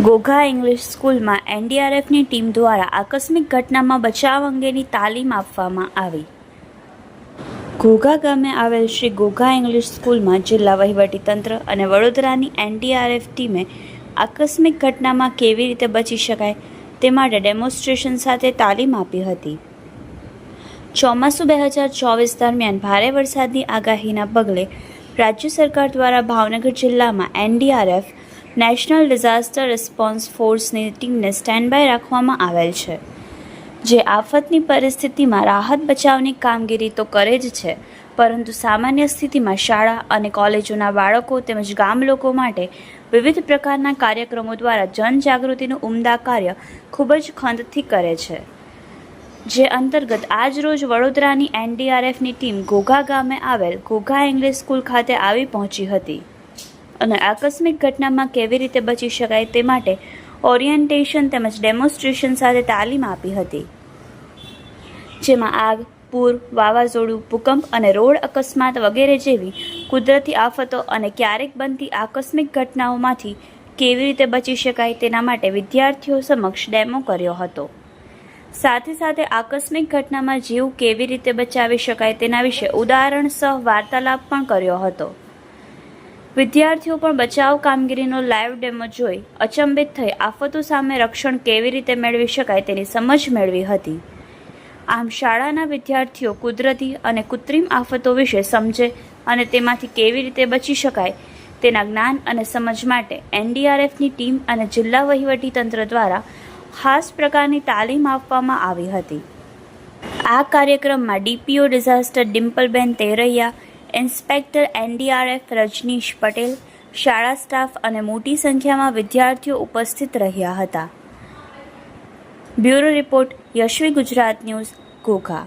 Ghogha English સ્કૂલમાં એનડીઆરએફની team દ્વારા આકસ્મિક ઘટનામાં બચાવ અંગેની તાલીમ આપવામાં આવી. ઘોઘા ગામે આવેલ શ્રી ઘોઘા ઇંગ્લિશ સ્કૂલમાં જિલ્લા વહીવટીતંત્ર અને વડોદરાની એનડીઆરએફ ટીમે આકસ્મિક ઘટનામાં કેવી રીતે બચી શકાય તે માટે ડેમોન્સ્ટ્રેશન સાથે તાલીમ આપી હતી. ચોમાસું 2024 દરમિયાન ભારે વરસાદની આગાહીના પગલે રાજ્ય સરકાર દ્વારા ભાવનગર જિલ્લામાં એનડીઆરએફ નેશનલ ડિઝાસ્ટર રિસ્પોન્સ ફોર્સની ટીમને સ્ટેન્ડ બાય રાખવામાં આવેલ છે, જે આફતની પરિસ્થિતિમાં રાહત બચાવની કામગીરી તો કરે જ છે, પરંતુ સામાન્ય સ્થિતિમાં શાળા અને કોલેજોના બાળકો તેમજ ગામ લોકો માટે વિવિધ પ્રકારના કાર્યક્રમો દ્વારા જનજાગૃતિનું ઉમદા કાર્ય ખૂબ જ ખંતથી કરે છે. જે અંતર્ગત આજરોજ વડોદરાની એનડીઆરએફની ટીમ ઘોઘા ગામે આવેલ ઘોઘા ઇંગ્લિશ સ્કૂલ ખાતે આવી પહોંચી હતી અને આકસ્મિક ઘટનામાં કેવી રીતે બચી શકાય તે માટે ઓરિએન્ટેશન તેમજ ડેમોન્સ્ટ્રેશન સાથે તાલીમ આપી હતી, જેમાં આગ, પૂર, વાવાઝોડું, ભૂકંપ અને રોડ અકસ્માત વગેરે જેવી કુદરતી આફતો અને ક્યારેક બનતી આકસ્મિક ઘટનાઓમાંથી કેવી રીતે બચી શકાય તેના માટે વિદ્યાર્થીઓ સમક્ષ ડેમો કર્યો હતો. સાથે સાથે આકસ્મિક ઘટનામાં જીવ કેવી રીતે બચાવી શકાય તેના વિશે ઉદાહરણ સહ વાર્તાલાપ પણ કર્યો હતો. વિદ્યાર્થીઓ પણ બચાવ કામગીરીનો લાઈવ ડેમો જોઈ અચંબિત થઈ આફતો સામે રક્ષણ કેવી રીતે મેળવી શકાય તેની સમજ મેળવી હતી. આમ શાળાના વિદ્યાર્થીઓ કુદરતી અને કૃત્રિમ આફતો વિશે સમજે અને તેમાંથી કેવી રીતે બચી શકાય તેના જ્ઞાન અને સમજ માટે એનડીઆરએફની ટીમ અને જિલ્લા વહીવટીતંત્ર દ્વારા ખાસ પ્રકારની તાલીમ આપવામાં આવી હતી. આ કાર્યક્રમમાં DPO disaster Dimpalben Teraiya, inspector NDRF Rajnish Patel, શાળા સ્ટાફ અને મોટી સંખ્યામાં વિદ્યાર્થીઓ ઉપસ્થિત રહ્યા હતા. Bureau report, Yashvi Gujarat news, Ghogha.